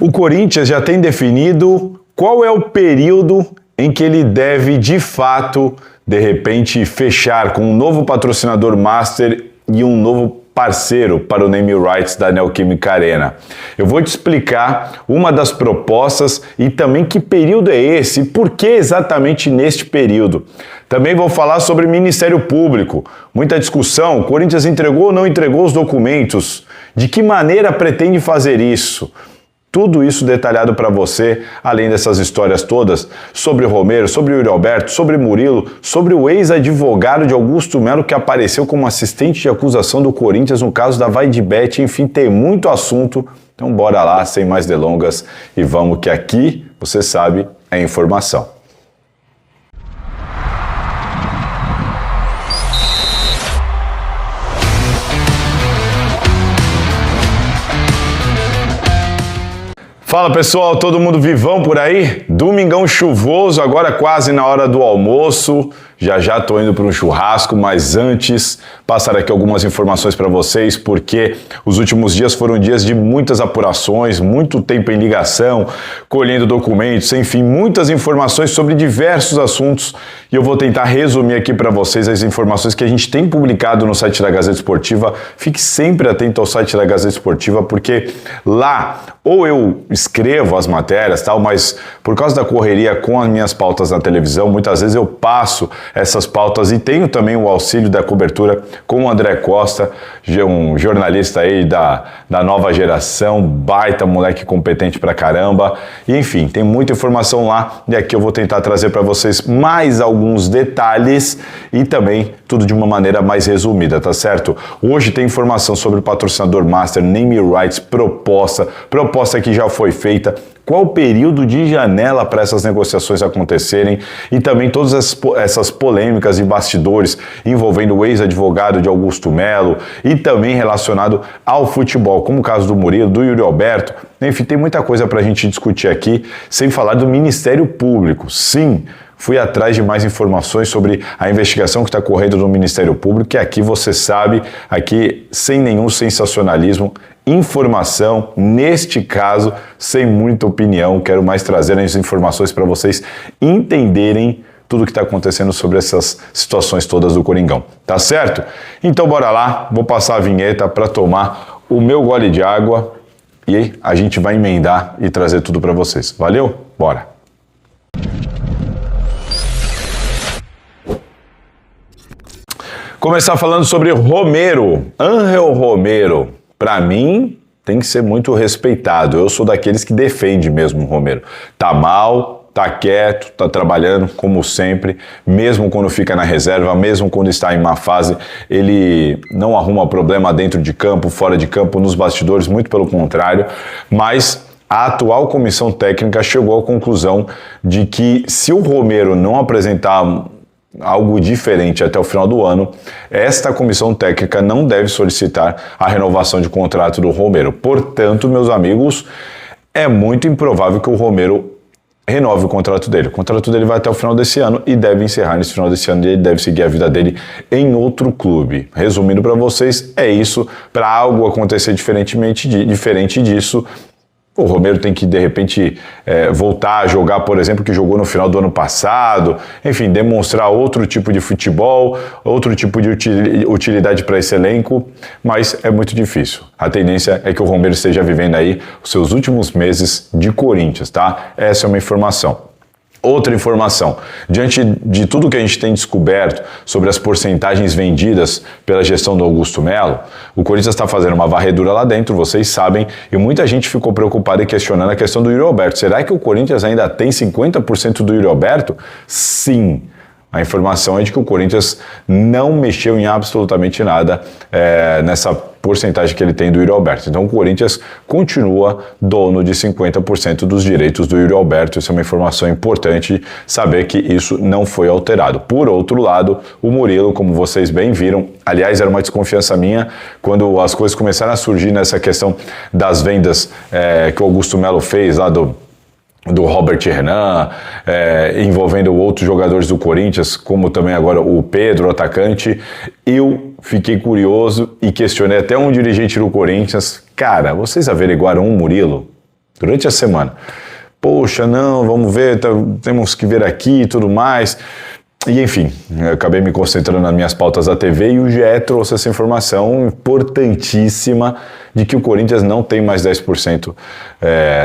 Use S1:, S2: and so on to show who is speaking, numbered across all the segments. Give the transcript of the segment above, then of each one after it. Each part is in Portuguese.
S1: O Corinthians já tem definido qual é o período em que ele deve, de fato, de repente, fechar com um novo patrocinador master e um novo parceiro para o naming rights da Neoquímica Arena. Eu vou te explicar uma das propostas e também que período é esse e por que exatamente neste período. Também vou falar sobre Ministério Público. Muita discussão, o Corinthians entregou ou não entregou os documentos? De que maneira pretende fazer isso? Tudo isso detalhado para você, além dessas histórias todas, sobre o Romero, sobre o Yuri Alberto, sobre Murilo, sobre o ex-advogado de Augusto Melo que apareceu como assistente de acusação do Corinthians no caso da Vaidebet, enfim, tem muito assunto. Então bora lá, sem mais delongas, e vamos que aqui, você sabe, é informação. Fala pessoal, todo mundo vivão por aí? Domingão chuvoso, agora quase na hora do almoço. Já tô indo para um churrasco, mas antes passar aqui algumas informações para vocês, porque os últimos dias foram dias de muitas apurações, muito tempo em ligação, colhendo documentos, enfim, muitas informações sobre diversos assuntos, e eu vou tentar resumir aqui para vocês as informações que a gente tem publicado no site da Gazeta Esportiva. Fique sempre atento ao site da Gazeta Esportiva, porque lá ou eu escrevo as matérias, tal, mas por causa da correria com as minhas pautas na televisão, muitas vezes eu passo essas pautas e tenho também o auxílio da cobertura com o André Costa, um jornalista aí da nova geração, baita moleque competente pra caramba. E, enfim, tem muita informação lá e aqui eu vou tentar trazer para vocês mais alguns detalhes e também tudo de uma maneira mais resumida, tá certo? Hoje tem informação sobre o patrocinador master, name rights, proposta que já foi feita, qual o período de janela para essas negociações acontecerem e também todas essas polêmicas e bastidores envolvendo o ex-advogado de Augusto Melo e também relacionado ao futebol, como o caso do Murilo, do Yuri Alberto. Enfim, tem muita coisa para a gente discutir aqui, sem falar do Ministério Público. Sim, fui atrás de mais informações sobre a investigação que está correndo no Ministério Público, que aqui você sabe, aqui sem nenhum sensacionalismo, informação, neste caso, sem muita opinião. Quero mais trazer as informações para vocês entenderem tudo o que está acontecendo sobre essas situações todas do Coringão, tá certo? Então bora lá, vou passar a vinheta para tomar o meu gole de água e aí a gente vai emendar e trazer tudo para vocês. Valeu? Bora! Começar falando sobre Romero, Ángel Romero. Para mim, tem que ser muito respeitado. Eu sou daqueles que defende mesmo o Romero. Tá mal, tá quieto, tá trabalhando como sempre, mesmo quando fica na reserva, mesmo quando está em má fase, ele não arruma problema dentro de campo, fora de campo, nos bastidores, muito pelo contrário, mas a atual comissão técnica chegou à conclusão de que se o Romero não apresentar algo diferente até o final do ano, esta comissão técnica não deve solicitar a renovação de contrato do Romero. Portanto, meus amigos, é muito improvável que o Romero renove o contrato dele. O contrato dele vai até o final desse ano e deve encerrar nesse final desse ano e ele deve seguir a vida dele em outro clube. Resumindo para vocês, é isso. Para algo acontecer diferente disso, o Romero tem que, de repente, voltar a jogar, por exemplo, que jogou no final do ano passado, enfim, demonstrar outro tipo de futebol, outro tipo de utilidade para esse elenco, mas é muito difícil. A tendência é que o Romero esteja vivendo aí os seus últimos meses de Corinthians, tá? Essa é uma informação. Outra informação, diante de tudo que a gente tem descoberto sobre as porcentagens vendidas pela gestão do Augusto Melo, o Corinthians está fazendo uma varredura lá dentro, vocês sabem, e muita gente ficou preocupada e questionando a questão do Yuri Alberto. Será que o Corinthians ainda tem 50% do Yuri Alberto? Sim. A informação é de que o Corinthians não mexeu em absolutamente nada nessa porcentagem que ele tem do Yuri Alberto. Então o Corinthians continua dono de 50% dos direitos do Yuri Alberto. Isso é uma informação importante, saber que isso não foi alterado. Por outro lado, o Murilo, como vocês bem viram, aliás, era uma desconfiança minha quando as coisas começaram a surgir nessa questão das vendas que o Augusto Melo fez lá do Robert Renan, envolvendo outros jogadores do Corinthians, como também agora o Pedro, o atacante. Eu fiquei curioso e questionei até um dirigente do Corinthians: cara, vocês averiguaram um Murilo? durante a semana. Poxa, não, vamos ver, temos que ver aqui e tudo mais. E enfim, eu acabei me concentrando nas minhas pautas da TV e o GE trouxe essa informação importantíssima de que o Corinthians não tem mais 10%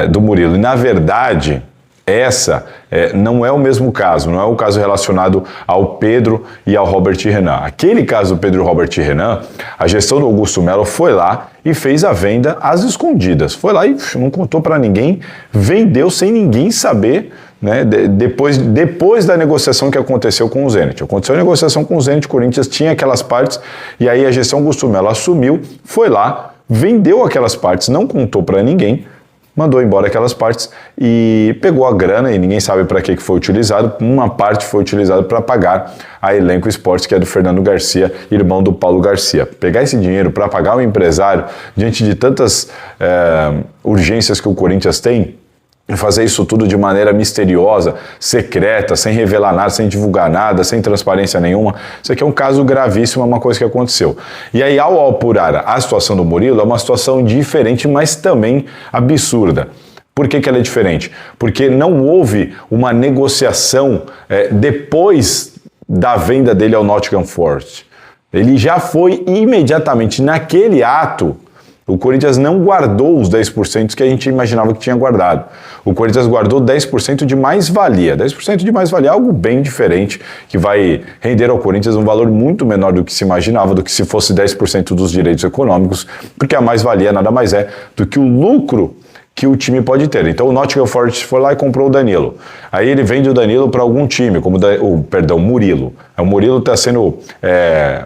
S1: do Murilo. E na verdade, essa não é o mesmo caso, não é o caso relacionado ao Pedro e ao Robert Renan. Aquele caso do Pedro e Robert Renan, a gestão do Augusto Melo foi lá e fez a venda às escondidas. Foi lá e não contou para ninguém, vendeu sem ninguém saber, né, depois da negociação que aconteceu com o Zenit. Aconteceu a negociação com o Zenit, o Corinthians tinha aquelas partes, e aí a gestão Augusto Melo assumiu, foi lá, vendeu aquelas partes, não contou para ninguém, mandou embora aquelas partes e pegou a grana, e ninguém sabe para que foi utilizado. Uma parte foi utilizada para pagar a Elenco Esportes, que é do Fernando Garcia, irmão do Paulo Garcia. Pegar esse dinheiro para pagar o empresário, diante de tantas urgências que o Corinthians tem, e fazer isso tudo de maneira misteriosa, secreta, sem revelar nada, sem divulgar nada, sem transparência nenhuma. Isso aqui é um caso gravíssimo, é uma coisa que aconteceu. E aí, ao apurar a situação do Murilo, é uma situação diferente, mas também absurda. Por que ela é diferente? Porque não houve uma negociação depois da venda dele ao Nottingham Forest. Ele já foi imediatamente naquele ato. O Corinthians não guardou os 10% que a gente imaginava que tinha guardado. O Corinthians guardou 10% de mais-valia. 10% de mais-valia é algo bem diferente, que vai render ao Corinthians um valor muito menor do que se imaginava, do que se fosse 10% dos direitos econômicos, porque a mais-valia nada mais é do que o lucro que o time pode ter. Então o Nottingham Forest foi lá e comprou o Danilo. Aí ele vende o Danilo para algum time, como o Murilo. O Murilo está sendo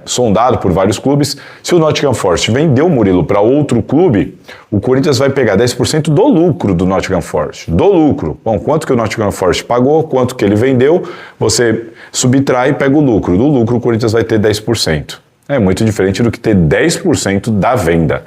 S1: sondado por vários clubes. Se o Nottingham Forest vendeu o Murilo para outro clube, o Corinthians vai pegar 10% do lucro do Nottingham Forest. Do lucro. Bom, quanto que o Nottingham Forest pagou, quanto que ele vendeu, você subtrai e pega o lucro. Do lucro o Corinthians vai ter 10%. É muito diferente do que ter 10% da venda.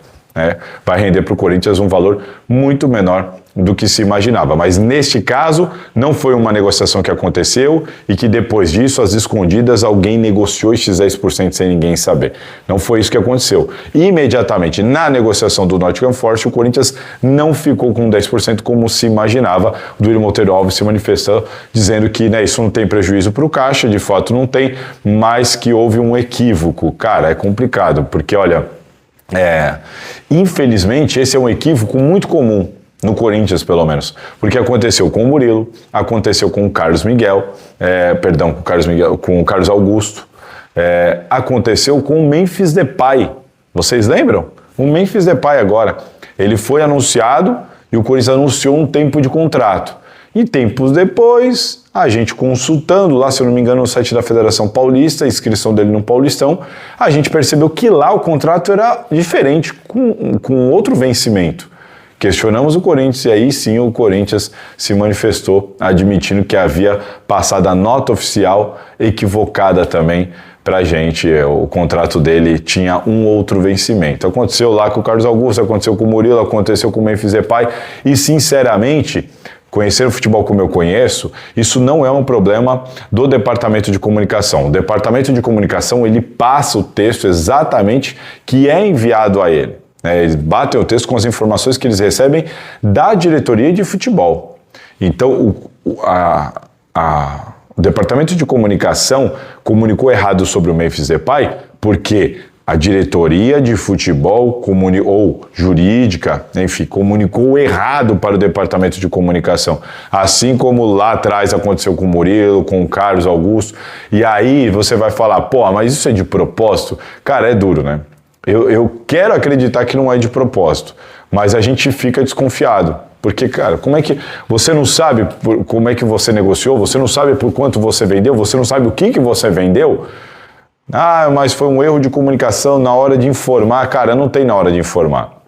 S1: Vai render para o Corinthians um valor muito menor do que se imaginava. Mas neste caso, não foi uma negociação que aconteceu e que depois disso, às escondidas, alguém negociou esses 10% sem ninguém saber. Não foi isso que aconteceu. Imediatamente, na negociação do Nottingham Forest, o Corinthians não ficou com 10% como se imaginava. O Duílio Monteiro Alves se manifestou dizendo que isso não tem prejuízo para o caixa, de fato não tem, mas que houve um equívoco. Cara, é complicado, porque olha... infelizmente, esse é um equívoco muito comum no Corinthians, pelo menos, porque aconteceu com o Murilo, aconteceu com o Carlos Miguel, com o Carlos Augusto, aconteceu com o Memphis Depay. Vocês lembram? O Memphis Depay agora, ele foi anunciado e o Corinthians anunciou um tempo de contrato. E tempos depois, a gente consultando lá, se eu não me engano, no site da Federação Paulista, a inscrição dele no Paulistão, a gente percebeu que lá o contrato era diferente, com outro vencimento. Questionamos o Corinthians e aí sim o Corinthians se manifestou admitindo que havia passado a nota oficial equivocada também pra gente. O contrato dele tinha um outro vencimento. Aconteceu lá com o Carlos Augusto, aconteceu com o Murilo, aconteceu com o Memphis Depay e sinceramente... Conhecer o futebol como eu conheço, isso não é um problema do departamento de comunicação. O departamento de comunicação, ele passa o texto exatamente que é enviado a ele. Eles batem o texto com as informações que eles recebem da diretoria de futebol. Então, o departamento de comunicação comunicou errado sobre o Memphis Depay porque... a diretoria de futebol ou jurídica, enfim, comunicou errado para o departamento de comunicação. Assim como lá atrás aconteceu com o Murilo, com o Carlos Augusto. E aí você vai falar, pô, mas isso é de propósito? Cara, é duro, né? Eu quero acreditar que não é de propósito, mas a gente fica desconfiado. Porque, cara, como é que você não sabe como é que você negociou, você não sabe por quanto você vendeu, você não sabe o que você vendeu? Ah, mas foi um erro de comunicação na hora de informar. Cara, não tem na hora de informar.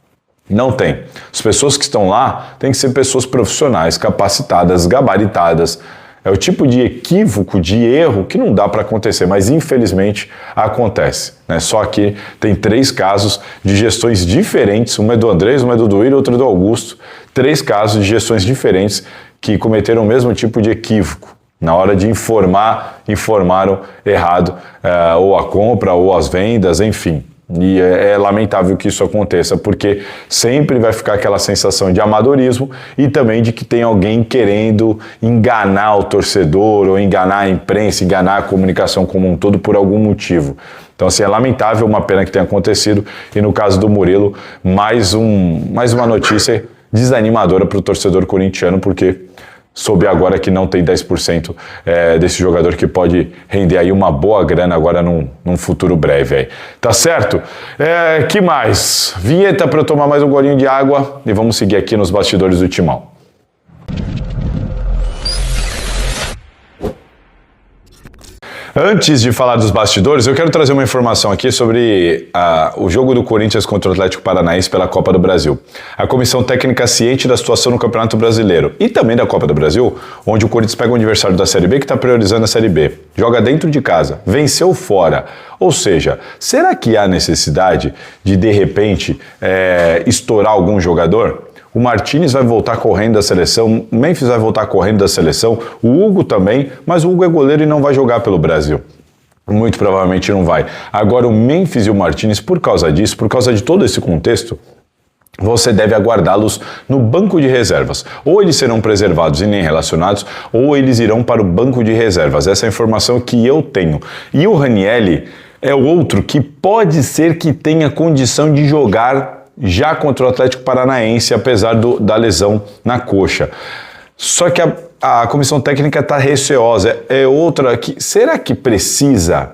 S1: Não tem. As pessoas que estão lá têm que ser pessoas profissionais, capacitadas, gabaritadas. É o tipo de equívoco, de erro que não dá para acontecer, mas infelizmente acontece. Só que tem 3 casos de gestões diferentes, uma é do Andrés, uma é do Duílio, outra é do Augusto. 3 casos de gestões diferentes que cometeram o mesmo tipo de equívoco. Na hora de informaram errado, ou a compra, ou as vendas, enfim. E é lamentável que isso aconteça, porque sempre vai ficar aquela sensação de amadorismo e também de que tem alguém querendo enganar o torcedor ou enganar a imprensa, enganar a comunicação como um todo por algum motivo. Então, assim, é lamentável, uma pena que tenha acontecido. E no caso do Murilo, mais uma notícia desanimadora para o torcedor corintiano, porque soube agora que não tem 10% desse jogador que pode render aí uma boa grana agora num futuro breve aí. Tá certo? Que mais? Vinheta para eu tomar mais um golinho de água e vamos seguir aqui nos bastidores do Timão. Antes de falar dos bastidores, eu quero trazer uma informação aqui sobre o jogo do Corinthians contra o Atlético Paranaense pela Copa do Brasil. A comissão técnica ciente da situação no Campeonato Brasileiro e também da Copa do Brasil, onde o Corinthians pega o adversário da Série B que está priorizando a Série B. Joga dentro de casa, venceu fora. Ou seja, será que há necessidade de repente, estourar algum jogador? O Martínez vai voltar correndo da seleção, o Memphis vai voltar correndo da seleção, o Hugo também, mas o Hugo é goleiro e não vai jogar pelo Brasil. Muito provavelmente não vai. Agora o Memphis e o Martínez, por causa disso, por causa de todo esse contexto, você deve aguardá-los no banco de reservas. Ou eles serão preservados e nem relacionados, ou eles irão para o banco de reservas. Essa é a informação que eu tenho. E o Ranieri é outro que pode ser que tenha condição de jogar já contra o Atlético Paranaense, apesar da lesão na coxa. Só que a comissão técnica está receosa. É outra que... Será que precisa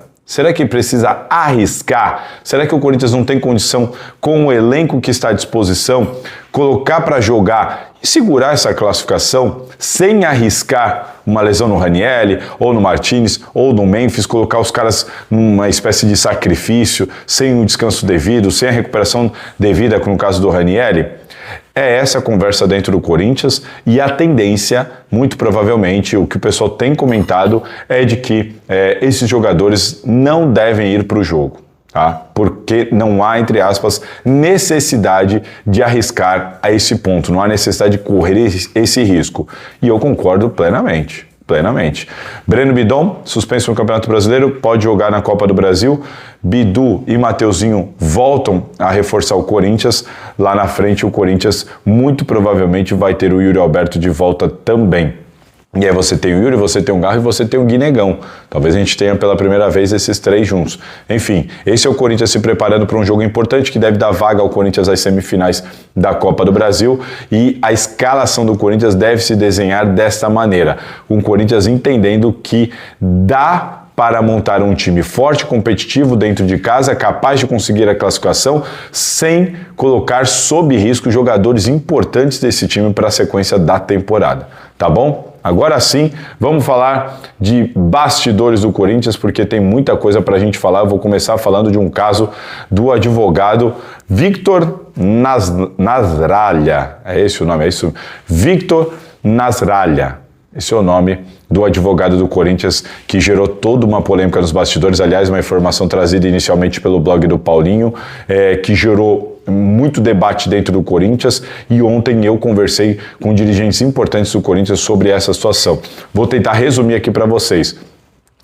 S1: arriscar? Será que o Corinthians não tem condição, com o elenco que está à disposição, colocar para jogar e segurar essa classificação sem arriscar uma lesão no Ranieri, ou no Martínez, ou no Memphis, colocar os caras numa espécie de sacrifício, sem o descanso devido, sem a recuperação devida, no caso do Ranieri? É essa a conversa dentro do Corinthians e a tendência, muito provavelmente, o que o pessoal tem comentado é de que esses jogadores não devem ir para o jogo, tá? Porque não há, entre aspas, necessidade de arriscar a esse ponto, não há necessidade de correr esse risco. E eu concordo plenamente. Breno Bidon, suspenso no Campeonato Brasileiro, pode jogar na Copa do Brasil. Bidu e Mateuzinho voltam a reforçar o Corinthians. Lá na frente o Corinthians muito provavelmente vai ter o Yuri Alberto de volta também. E aí você tem o Yuri, você tem o Garro e você tem o Guinegão. Talvez a gente tenha pela primeira vez esses três juntos. Enfim, esse é o Corinthians se preparando para um jogo importante que deve dar vaga ao Corinthians às semifinais da Copa do Brasil. E a escalação do Corinthians deve se desenhar desta maneira. Com o Corinthians entendendo que dá para montar um time forte, competitivo dentro de casa, capaz de conseguir a classificação, sem colocar sob risco jogadores importantes desse time para a sequência da temporada. Tá bom? Agora sim, vamos falar de bastidores do Corinthians, porque tem muita coisa para a gente falar. Eu vou começar falando de um caso do advogado Victor Nasrallah. É esse o nome? É isso? Victor Nasrallah. Esse é o nome do advogado do Corinthians que gerou toda uma polêmica nos bastidores. Aliás, uma informação trazida inicialmente pelo blog do Paulinho, que gerou muito debate dentro do Corinthians, e ontem eu conversei com dirigentes importantes do Corinthians sobre essa situação. Vou tentar resumir aqui para vocês.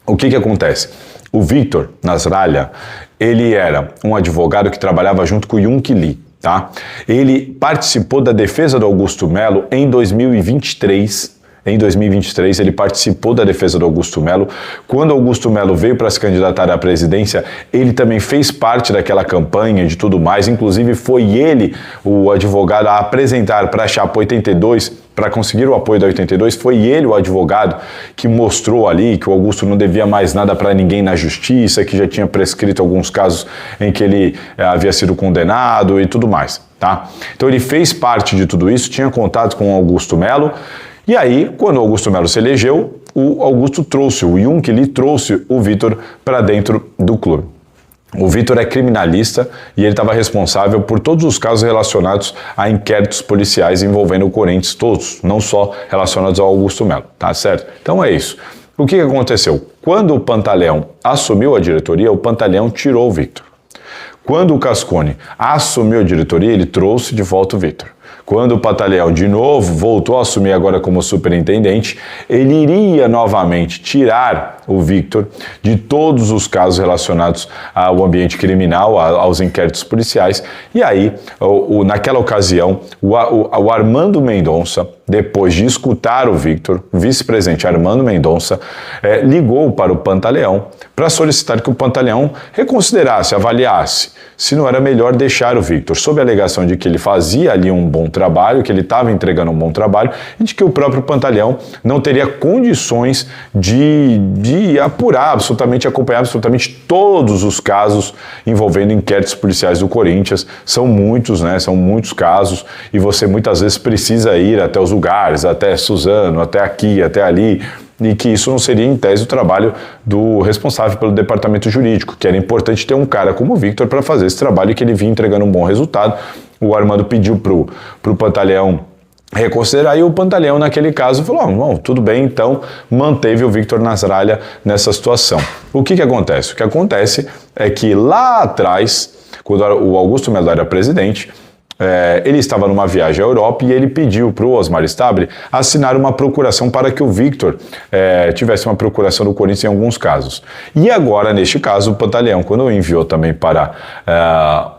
S1: O que acontece? O Victor Nasrallah, ele era um advogado que trabalhava junto com o Yunque Lee, tá? Ele participou da defesa do Augusto Melo em 2023. Em 2023, ele participou da defesa do Augusto Melo. Quando Augusto Melo veio para se candidatar à presidência, ele também fez parte daquela campanha de tudo mais. Inclusive, foi ele o advogado a apresentar para a Chapa 82, para conseguir o apoio da 82, foi ele o advogado que mostrou ali que o Augusto não devia mais nada para ninguém na justiça, que já tinha prescrito alguns casos em que ele havia sido condenado e tudo mais, tá? Então, ele fez parte de tudo isso, tinha contato com o Augusto Melo. E aí, quando o Augusto Melo se elegeu, o Augusto trouxe, o Yunque Lee trouxe o Victor para dentro do clube. O Victor é criminalista e ele estava responsável por todos os casos relacionados a inquéritos policiais envolvendo o Corinthians, todos, não só relacionados ao Augusto Melo, tá certo? Então é isso. O que aconteceu? Quando o Pantaleão assumiu a diretoria, o Pantaleão tirou o Victor. Quando o Cascone assumiu a diretoria, ele trouxe de volta o Victor. quando o Pantaleão de novo voltou a assumir agora como superintendente, ele iria novamente tirar o Victor de todos os casos relacionados ao ambiente criminal, aos inquéritos policiais. E aí, naquela ocasião, o Armando Mendonça, depois de escutar o Victor, o vice-presidente Armando Mendonça, ligou para o Pantaleão para solicitar que o Pantaleão reconsiderasse, avaliasse se não era melhor deixar o Victor, sob a alegação de que ele fazia ali um bom trabalho, que ele estava entregando um bom trabalho, e de que o próprio Pantaleão não teria condições de apurar absolutamente, acompanhar absolutamente todos os casos envolvendo inquéritos policiais do Corinthians. São muitos, né? São muitos casos, e você muitas vezes precisa ir até os lugares, até Suzano, até aqui, até ali, e que isso não seria, em tese, o trabalho do responsável pelo departamento jurídico, que era importante ter um cara como o Victor para fazer esse trabalho e que ele vinha entregando um bom resultado. O Armando pediu pro Pantaleão reconsiderar, e o Pantaleão, naquele caso, falou: bom, tudo bem, então manteve o Victor Nasrallah nessa situação. O que acontece? O que acontece é que lá atrás, quando o Augusto Melo era presidente, ele estava numa viagem à Europa e ele pediu para o Osmar Stabile assinar uma procuração para que o Victor tivesse uma procuração do Corinthians em alguns casos. E agora, neste caso, o Pantaleão, quando enviou também para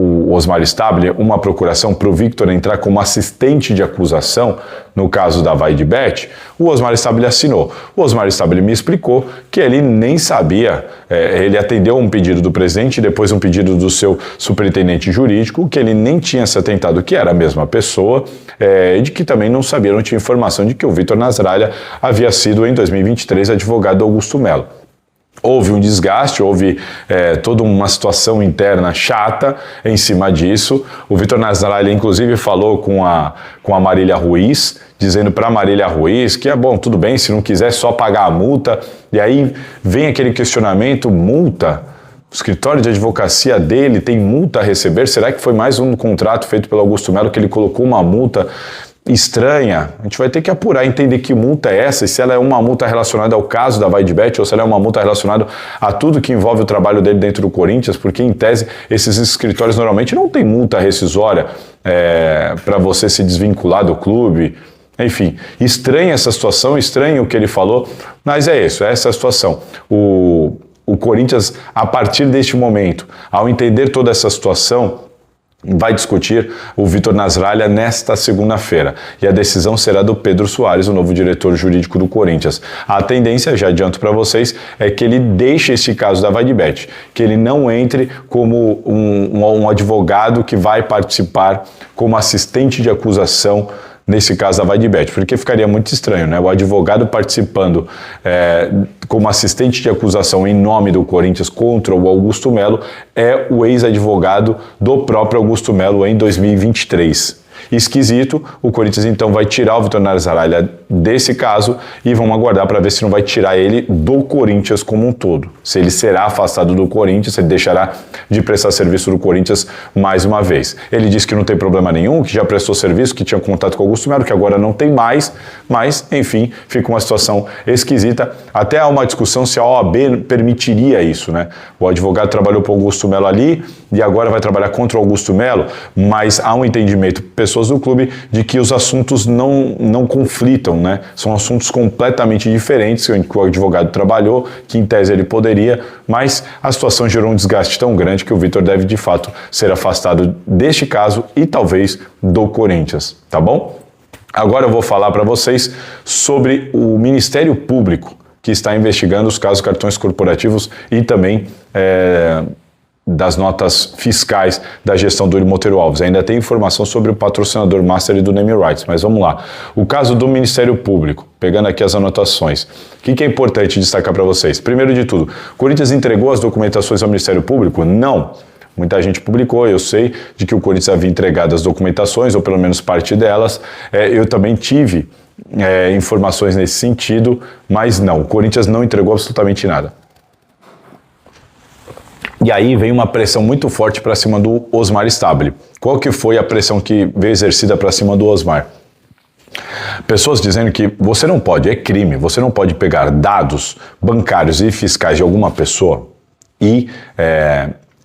S1: o Osmar Stabile uma procuração para o Victor entrar como assistente de acusação no caso da Vai de Bet, o Osmar Stabile assinou. O Osmar Stabile me explicou que ele nem sabia, ele atendeu um pedido do presidente e depois um pedido do seu superintendente jurídico, que ele nem tinha se atentado que era a mesma pessoa, e de que também não sabia, não tinha informação de que o Victor Nasrallah havia sido em 2023 advogado do Augusto Melo. Houve um desgaste, houve toda uma situação interna chata em cima disso. O Victor Nasrallah, inclusive, falou com a Marília Ruiz, dizendo para a Marília Ruiz que bom, tudo bem, se não quiser só pagar a multa. E aí vem aquele questionamento: multa? O escritório de advocacia dele tem multa a receber? Será que foi mais um contrato feito pelo Augusto Melo que ele colocou uma multa estranha? A gente vai ter que apurar, entender que multa é essa, e se ela é uma multa relacionada ao caso da Vai de Bet ou se ela é uma multa relacionada a tudo que envolve o trabalho dele dentro do Corinthians, porque em tese esses escritórios normalmente não tem multa rescisória para você se desvincular do clube. Enfim, estranha essa situação, estranho o que ele falou, mas é isso, é essa a situação. O Corinthians, a partir deste momento, ao entender toda essa situação, vai discutir o Victor Nasrallah nesta segunda-feira, e a decisão será do Pedro Soares, o novo diretor jurídico do Corinthians. A tendência, já adianto para vocês, é que ele deixe esse caso da Vai de Bet, que ele não entre como um advogado que vai participar como assistente de acusação nesse caso da Vai de Bet, porque ficaria muito estranho, né? O advogado participando como assistente de acusação em nome do Corinthians contra o Augusto Melo é o ex-advogado do próprio Augusto Melo em 2023. Esquisito. O Corinthians então vai tirar o Victor Nasrallah desse caso e vamos aguardar para ver se não vai tirar ele do Corinthians como um todo. Se ele será afastado do Corinthians, se ele deixará de prestar serviço do Corinthians mais uma vez. Ele disse que não tem problema nenhum, que já prestou serviço, que tinha contato com o Augusto Melo, que agora não tem mais, mas enfim, fica uma situação esquisita. Até há uma discussão se a OAB permitiria isso, né? O advogado trabalhou para o Augusto Melo ali e agora vai trabalhar contra o Augusto Melo, mas há um entendimento, pessoas do clube, de que os assuntos não conflitam, né? São assuntos completamente diferentes que o advogado trabalhou, que em tese ele poderia, mas a situação gerou um desgaste tão grande que o Victor deve de fato ser afastado deste caso e talvez do Corinthians, tá bom? Agora eu vou falar para vocês sobre o Ministério Público, que está investigando os casos cartões corporativos e também das notas fiscais da gestão do Yuri Monteiro Alves. Ainda tem informação sobre o patrocinador master e do name rights, mas vamos lá. O caso do Ministério Público, pegando aqui as anotações. O que é importante destacar para vocês? Primeiro de tudo, o Corinthians entregou as documentações ao Ministério Público? Não. Muita gente publicou, eu sei de que o Corinthians havia entregado as documentações, ou pelo menos parte delas. Eu também tive informações nesse sentido, mas não, o Corinthians não entregou absolutamente nada. E aí vem uma pressão muito forte para cima do Osmar Stabile. Qual que foi a pressão que veio exercida para cima do Osmar? Pessoas dizendo que você não pode, é crime, você não pode pegar dados bancários e fiscais de alguma pessoa e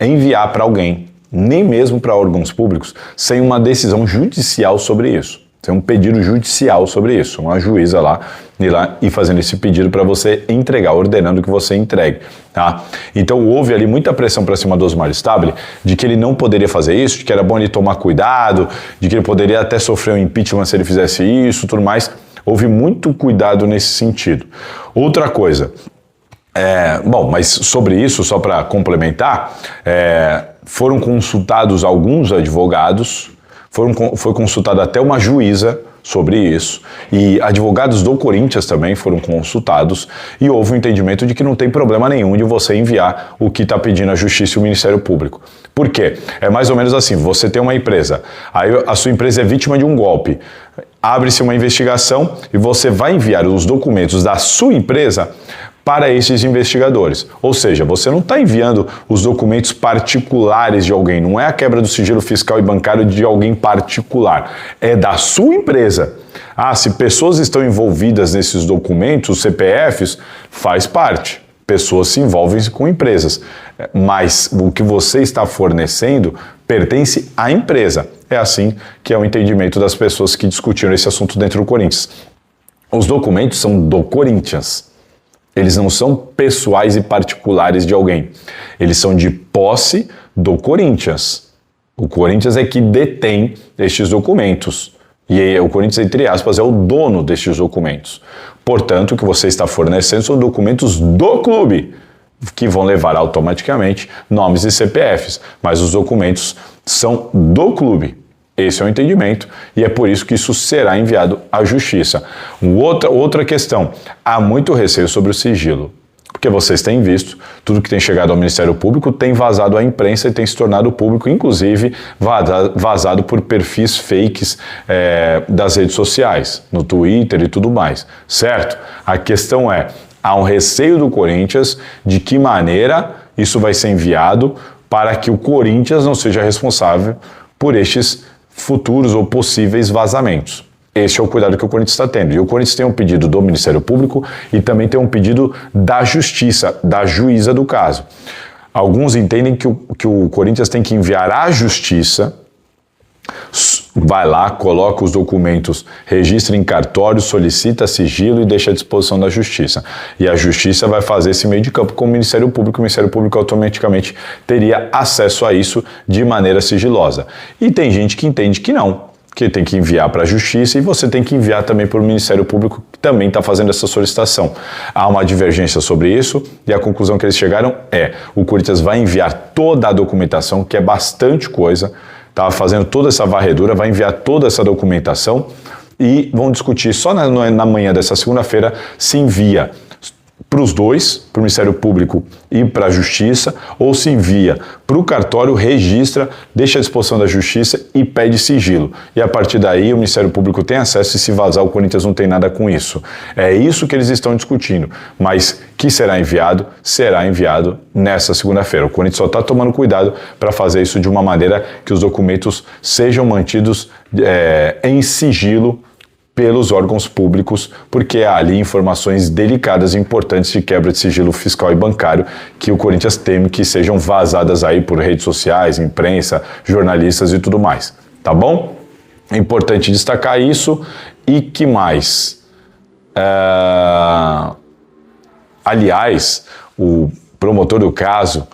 S1: enviar para alguém nem mesmo para órgãos públicos, sem uma decisão judicial sobre isso. Tem um pedido judicial sobre isso, uma juíza lá ir lá e fazendo esse pedido para você entregar, ordenando que você entregue, tá? Então houve ali muita pressão para cima do Osmar Stabile de que ele não poderia fazer isso, de que era bom ele tomar cuidado, de que ele poderia até sofrer um impeachment se ele fizesse isso, tudo mais. Houve muito cuidado nesse sentido. Outra coisa, mas sobre isso, só para complementar, foram consultados alguns advogados, foi consultada até uma juíza sobre isso, e advogados do Corinthians também foram consultados, e houve um entendimento de que não tem problema nenhum de você enviar o que está pedindo a Justiça e o Ministério Público. Por quê? É mais ou menos assim, você tem uma empresa, aí a sua empresa é vítima de um golpe, abre-se uma investigação e você vai enviar os documentos da sua empresa para esses investigadores. Ou seja, você não está enviando os documentos particulares de alguém, não é a quebra do sigilo fiscal e bancário de alguém particular, é da sua empresa. Se pessoas estão envolvidas nesses documentos, CPFs, faz parte. Pessoas se envolvem com empresas, mas o que você está fornecendo pertence à empresa. É assim que é o entendimento das pessoas que discutiram esse assunto dentro do Corinthians. Os documentos são do Corinthians. Eles não são pessoais e particulares de alguém. Eles são de posse do Corinthians. O Corinthians é que detém estes documentos. E o Corinthians, entre aspas, é o dono destes documentos. Portanto, o que você está fornecendo são documentos do clube, que vão levar automaticamente nomes e CPFs. Mas os documentos são do clube. Esse é o entendimento e é por isso que isso será enviado à Justiça. Outra questão, há muito receio sobre o sigilo, porque vocês têm visto, tudo que tem chegado ao Ministério Público tem vazado à imprensa e tem se tornado público, inclusive vazado por perfis fakes das redes sociais, no Twitter e tudo mais, certo? A questão é, há um receio do Corinthians de que maneira isso vai ser enviado para que o Corinthians não seja responsável por estes futuros ou possíveis vazamentos. Esse é o cuidado que o Corinthians está tendo. E o Corinthians tem um pedido do Ministério Público e também tem um pedido da Justiça, da juíza do caso. Alguns entendem que o Corinthians tem que enviar à Justiça, vai lá, coloca os documentos, registra em cartório, solicita sigilo e deixa à disposição da Justiça. E a Justiça vai fazer esse meio de campo com o Ministério Público. O Ministério Público automaticamente teria acesso a isso de maneira sigilosa. E tem gente que entende que não, que tem que enviar para a Justiça e você tem que enviar também para o Ministério Público, que também está fazendo essa solicitação. Há uma divergência sobre isso e a conclusão que eles chegaram é: o Corinthians vai enviar toda a documentação, que é bastante coisa, está fazendo toda essa varredura, vai enviar toda essa documentação e vão discutir só na manhã dessa segunda-feira se envia para os dois, para o Ministério Público e para a Justiça, ou se envia para o cartório, registra, deixa à disposição da Justiça e pede sigilo. E a partir daí o Ministério Público tem acesso e se vazar o Corinthians não tem nada com isso. É isso que eles estão discutindo, mas que será enviado nessa segunda-feira. O Corinthians só está tomando cuidado para fazer isso de uma maneira que os documentos sejam mantidos em sigilo pelos órgãos públicos, porque há ali informações delicadas e importantes de quebra de sigilo fiscal e bancário que o Corinthians teme que sejam vazadas aí por redes sociais, imprensa, jornalistas e tudo mais, tá bom? É importante destacar isso. E que mais? Aliás, o promotor do caso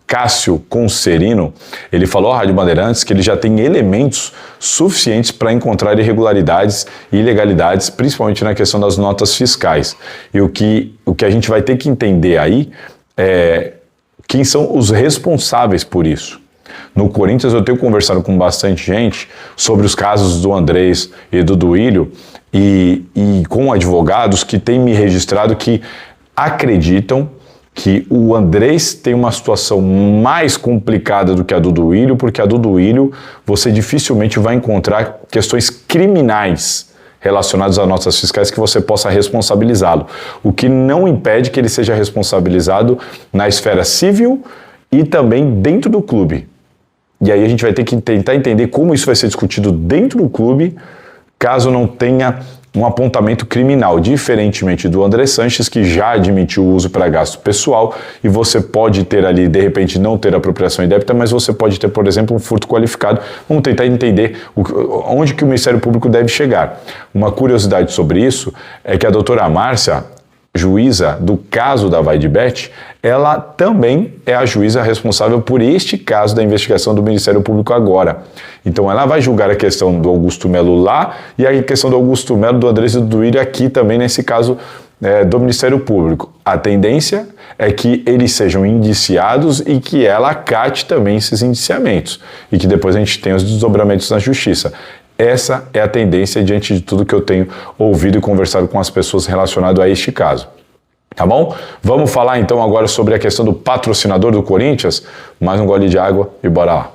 S1: Cássio Concerino, ele falou à Rádio Bandeirantes que ele já tem elementos suficientes para encontrar irregularidades e ilegalidades, principalmente na questão das notas fiscais. E o que a gente vai ter que entender aí é quem são os responsáveis por isso. No Corinthians eu tenho conversado com bastante gente sobre os casos do Andrés e do Duílio e com advogados que têm me registrado que acreditam que o Andrés tem uma situação mais complicada do que a do Duílio, porque a do Duílio você dificilmente vai encontrar questões criminais relacionadas a notas fiscais que você possa responsabilizá-lo, o que não impede que ele seja responsabilizado na esfera civil e também dentro do clube. E aí a gente vai ter que tentar entender como isso vai ser discutido dentro do clube, caso não tenha um apontamento criminal, diferentemente do André Sanches, que já admitiu o uso para gasto pessoal, e você pode ter ali, de repente, não ter apropriação indébita, mas você pode ter, por exemplo, um furto qualificado. Vamos tentar entender onde que o Ministério Público deve chegar. Uma curiosidade sobre isso é que a doutora Márcia, juíza do caso da Vaidbet, ela também é a juíza responsável por este caso da investigação do Ministério Público agora. Então ela vai julgar a questão do Augusto Melo lá e a questão do Augusto Melo, do Andrés e do Duírio aqui também nesse caso do Ministério Público. A tendência é que eles sejam indiciados e que ela acate também esses indiciamentos e que depois a gente tenha os desdobramentos na justiça. Essa é a tendência diante de tudo que eu tenho ouvido e conversado com as pessoas relacionado a este caso. Tá bom? Vamos falar então agora sobre a questão do patrocinador do Corinthians. Mais um gole de água e bora lá.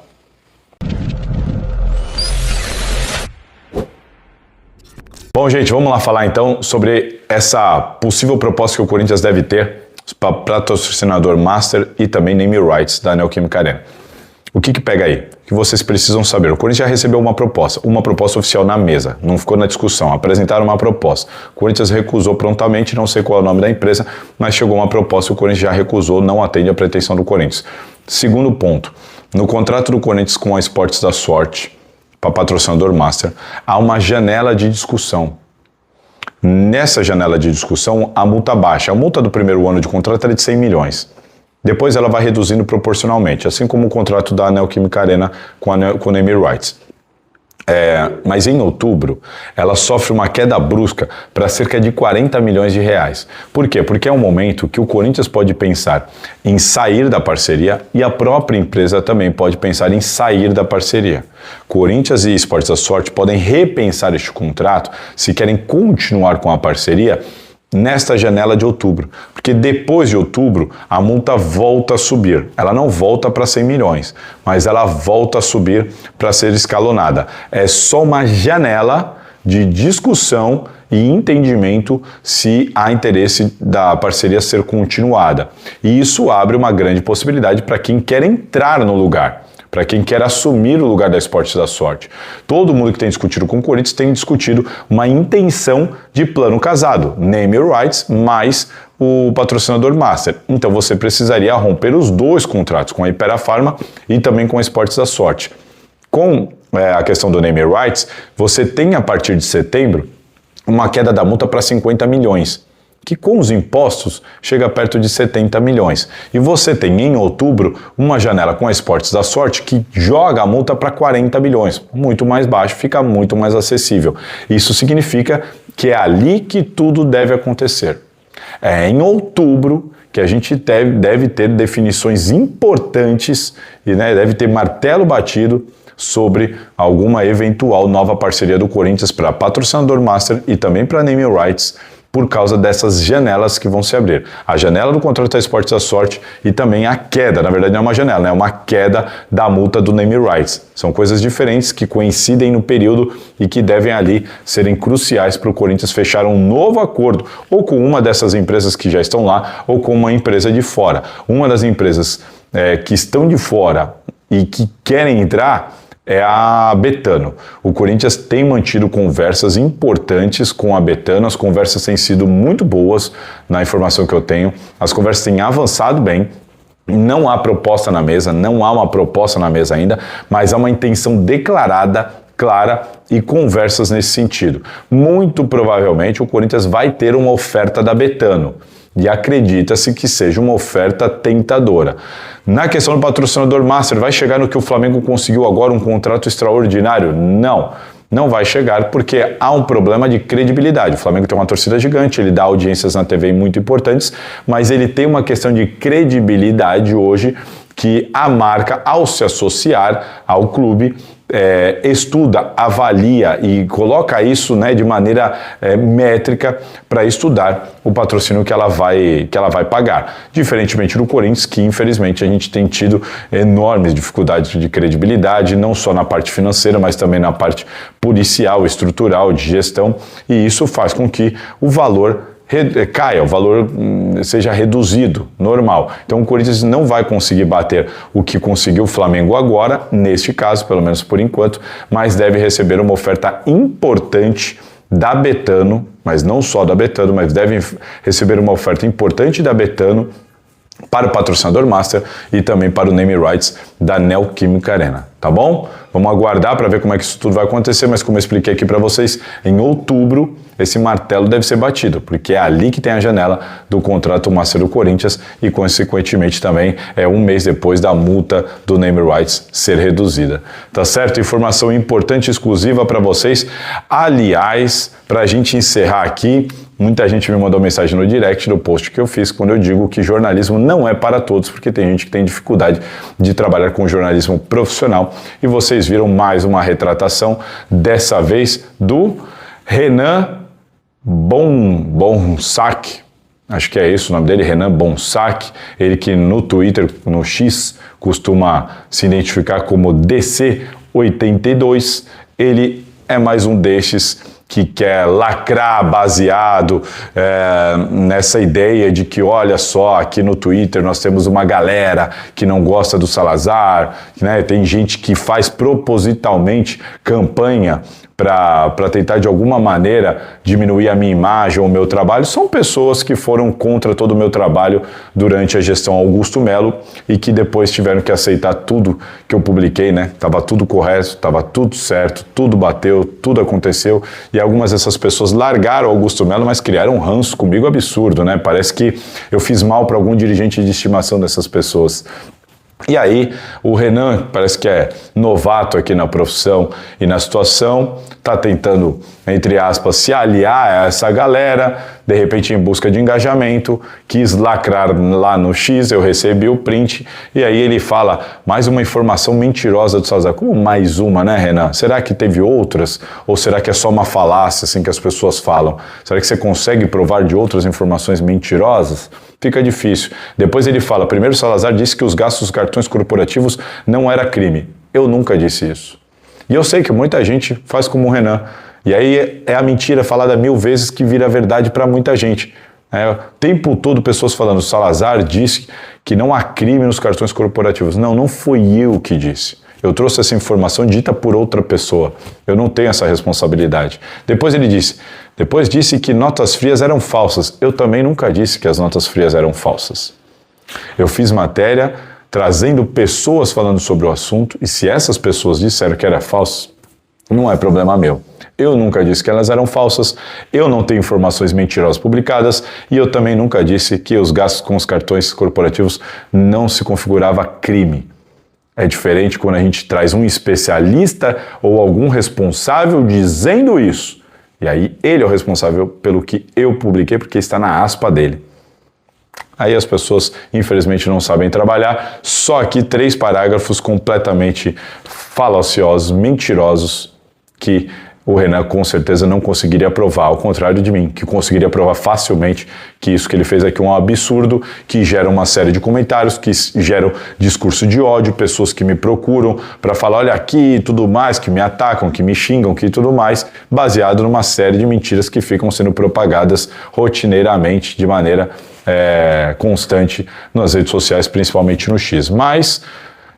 S1: Bom, gente, vamos lá falar então sobre essa possível proposta que o Corinthians deve ter para patrocinador Master e também name rights da Neoquímica Arena. O que pega aí? O que vocês precisam saber? O Corinthians já recebeu uma proposta oficial na mesa, não ficou na discussão, apresentaram uma proposta. O Corinthians recusou prontamente, não sei qual é o nome da empresa, mas chegou uma proposta e o Corinthians já recusou, não atende a pretensão do Corinthians. Segundo ponto, no contrato do Corinthians com a Esportes da Sorte, para patrocinador Master, há uma janela de discussão. Nessa janela de discussão, a multa baixa. A multa do primeiro ano de contrato era de 100 milhões. Depois ela vai reduzindo proporcionalmente, assim como o contrato da Neoquímica Arena com o name rights. Mas em outubro, ela sofre uma queda brusca para cerca de 40 milhões de reais. Por quê? Porque é um momento que o Corinthians pode pensar em sair da parceria e a própria empresa também pode pensar em sair da parceria. Corinthians e Esportes da Sorte podem repensar este contrato se querem continuar com a parceria nesta janela de outubro, porque depois de outubro a multa volta a subir. Ela não volta para 100 milhões, mas ela volta a subir para ser escalonada. É só uma janela de discussão e entendimento se há interesse da parceria ser continuada. E isso abre uma grande possibilidade para quem quer entrar no lugar, para quem quer assumir o lugar da Esportes da Sorte. Todo mundo que tem discutido com o Corinthians tem discutido uma intenção de plano casado, name rights mais o patrocinador Master. Então você precisaria romper os dois contratos, com a Hypera Pharma e também com a Esportes da Sorte. Com a questão do name rights, você tem a partir de setembro uma queda da multa para 50 milhões. Que com os impostos chega perto de 70 milhões. E você tem em outubro uma janela com a Esportes da Sorte que joga a multa para 40 milhões, muito mais baixo, fica muito mais acessível. Isso significa que é ali que tudo deve acontecer. É em outubro que a gente deve ter definições importantes e deve ter martelo batido sobre alguma eventual nova parceria do Corinthians para patrocinador Master e também para name rights, por causa dessas janelas que vão se abrir. A janela do contrato da Esportes da Sorte e também a queda, na verdade não é uma janela, é uma queda da multa do name rights. São coisas diferentes que coincidem no período e que devem ali serem cruciais para o Corinthians fechar um novo acordo, ou com uma dessas empresas que já estão lá, ou com uma empresa de fora. Uma das empresas que estão de fora e que querem entrar é a Betano. O Corinthians tem mantido conversas importantes com a Betano, as conversas têm sido muito boas, na informação que eu tenho, as conversas têm avançado bem, não há proposta na mesa, não há uma proposta na mesa ainda, mas há uma intenção declarada, clara e conversas nesse sentido. Muito provavelmente o Corinthians vai ter uma oferta da Betano. E acredita-se que seja uma oferta tentadora. Na questão do patrocinador Master, vai chegar no que o Flamengo conseguiu agora, um contrato extraordinário? Não, não vai chegar porque há um problema de credibilidade. O Flamengo tem uma torcida gigante, ele dá audiências na TV muito importantes, mas ele tem uma questão de credibilidade hoje que a marca, ao se associar ao clube, estuda, avalia e coloca isso de maneira métrica para estudar o patrocínio que ela vai pagar. Diferentemente do Corinthians, que infelizmente a gente tem tido enormes dificuldades de credibilidade, não só na parte financeira, mas também na parte policial, estrutural, de gestão, e isso faz com que o valor caia, o valor seja reduzido, normal. Então o Corinthians não vai conseguir bater o que conseguiu o Flamengo agora, neste caso, pelo menos por enquanto, mas deve receber uma oferta importante da Betano, mas não só da Betano, mas devem receber uma oferta importante da Betano para o patrocinador master e também para o name rights da Neoquímica Arena, tá bom? Vamos aguardar para ver como é que isso tudo vai acontecer, mas como eu expliquei aqui para vocês, em outubro esse martelo deve ser batido, porque é ali que tem a janela do contrato master do Corinthians e consequentemente também é um mês depois da multa do name rights ser reduzida, tá certo? Informação importante, exclusiva para vocês. Aliás, para a gente encerrar aqui, muita gente me mandou mensagem no direct do post que eu fiz quando eu digo que jornalismo não é para todos, porque tem gente que tem dificuldade de trabalhar com jornalismo profissional. E vocês viram mais uma retratação, dessa vez do Renan Bonsac. Acho que é isso o nome dele, Renan Bonsac. Ele que no Twitter, no X, costuma se identificar como DC82. Ele é mais um destes que quer lacrar baseado nessa ideia de que, olha só, aqui no Twitter nós temos uma galera que não gosta do Salazar, né? Tem gente que faz propositalmente campanha para tentar de alguma maneira diminuir a minha imagem ou o meu trabalho. São pessoas que foram contra todo o meu trabalho durante a gestão Augusto Melo e que depois tiveram que aceitar tudo que eu publiquei, né? Tava tudo correto, tava tudo certo, tudo bateu, tudo aconteceu e algumas dessas pessoas largaram Augusto Melo, mas criaram um ranço comigo absurdo, né? Parece que eu fiz mal para algum dirigente de estimação dessas pessoas. E aí, o Renan, parece que é novato aqui na profissão e na situação, está tentando, entre aspas, se aliar a essa galera, de repente em busca de engajamento, quis lacrar lá no X, eu recebi o print, e aí ele fala, mais uma informação mentirosa do Salazar. Como mais uma, né, Renan? Será que teve outras? Ou será que é só uma falácia, assim, que as pessoas falam? Será que você consegue provar de outras informações mentirosas? Fica difícil. Depois ele fala, primeiro Salazar disse que os gastos dos cartões corporativos não era crime. Eu nunca disse isso. E eu sei que muita gente faz como o Renan. E aí é a mentira falada 1000 vezes que vira verdade para muita gente. O tempo todo pessoas falando, Salazar disse que não há crime nos cartões corporativos. Não, não foi eu que disse. Eu trouxe essa informação dita por outra pessoa. Eu não tenho essa responsabilidade. Depois ele disse que notas frias eram falsas. Eu também nunca disse que as notas frias eram falsas. Eu fiz matéria trazendo pessoas falando sobre o assunto e se essas pessoas disseram que era falso, não é problema meu. Eu nunca disse que elas eram falsas, eu não tenho informações mentirosas publicadas e eu também nunca disse que os gastos com os cartões corporativos não se configurava crime. É diferente quando a gente traz um especialista ou algum responsável dizendo isso. E aí ele é o responsável pelo que eu publiquei, porque está na aspa dele. Aí as pessoas, infelizmente, não sabem trabalhar. Só aqui 3 parágrafos completamente falaciosos, mentirosos, que o Renan com certeza não conseguiria provar, ao contrário de mim, que conseguiria provar facilmente que isso que ele fez aqui é um absurdo, que gera uma série de comentários, que geram discurso de ódio, pessoas que me procuram para falar, olha aqui e tudo mais, que me atacam, que me xingam, que tudo mais, baseado numa série de mentiras que ficam sendo propagadas rotineiramente, de maneira constante nas redes sociais, principalmente no X. Mas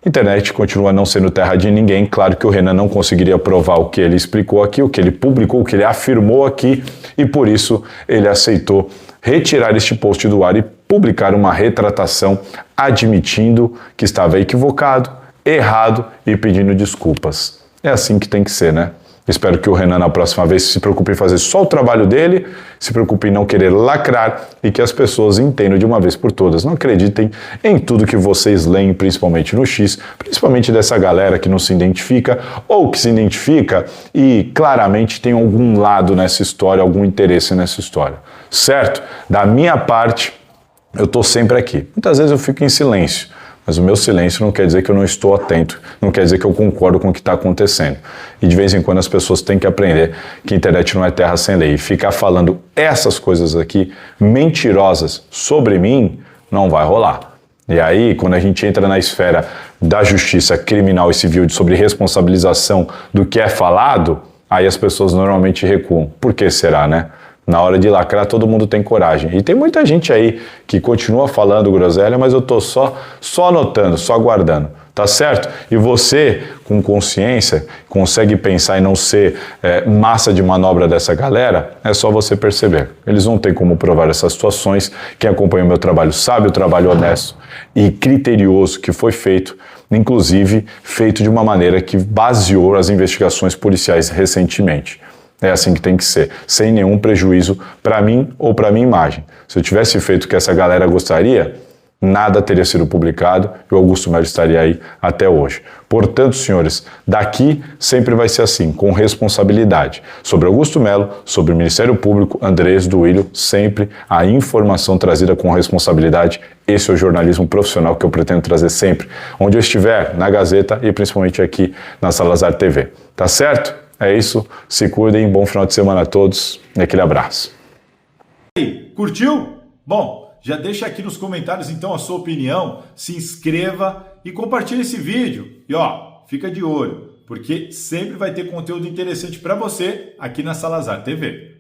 S1: internet continua não sendo terra de ninguém. Claro que o Renan não conseguiria provar o que ele explicou aqui, o que ele publicou, o que ele afirmou aqui, e por isso ele aceitou retirar este post do ar e publicar uma retratação admitindo que estava equivocado, errado e pedindo desculpas. É assim que tem que ser, né? Espero que o Renan, na próxima vez, se preocupe em fazer só o trabalho dele, se preocupe em não querer lacrar e que as pessoas entendam de uma vez por todas. Não acreditem em tudo que vocês leem, principalmente no X, principalmente dessa galera que não se identifica ou que se identifica e claramente tem algum lado nessa história, algum interesse nessa história. Certo? Da minha parte, eu estou sempre aqui. Muitas vezes eu fico em silêncio. Mas o meu silêncio não quer dizer que eu não estou atento, não quer dizer que eu concordo com o que está acontecendo. E de vez em quando as pessoas têm que aprender que a internet não é terra sem lei. E ficar falando essas coisas aqui, mentirosas, sobre mim, não vai rolar. E aí, quando a gente entra na esfera da justiça criminal e civil sobre responsabilização do que é falado, aí as pessoas normalmente recuam. Por que será, né? Na hora de lacrar, todo mundo tem coragem. E tem muita gente aí que continua falando groselha, mas eu tô só anotando, só aguardando. Tá certo? E você, com consciência, consegue pensar e não ser massa de manobra dessa galera, é só você perceber. Eles não têm como provar essas situações. Quem acompanha o meu trabalho sabe o trabalho honesto e criterioso que foi feito, inclusive feito de uma maneira que baseou as investigações policiais recentemente. É assim que tem que ser, sem nenhum prejuízo para mim ou para minha imagem. Se eu tivesse feito o que essa galera gostaria, nada teria sido publicado e o Augusto Melo estaria aí até hoje. Portanto, senhores, daqui sempre vai ser assim, com responsabilidade. Sobre Augusto Melo, sobre o Ministério Público, Andrés Duílio, sempre a informação trazida com responsabilidade. Esse é o jornalismo profissional que eu pretendo trazer sempre, onde eu estiver, na Gazeta e principalmente aqui na Salazar TV. Tá certo? É isso, se cuidem, bom final de semana a todos e aquele abraço.
S2: E aí, curtiu? Bom, já deixa aqui nos comentários então a sua opinião, se inscreva e compartilhe esse vídeo. E ó, fica de olho, porque sempre vai ter conteúdo interessante para você aqui na Salazar TV.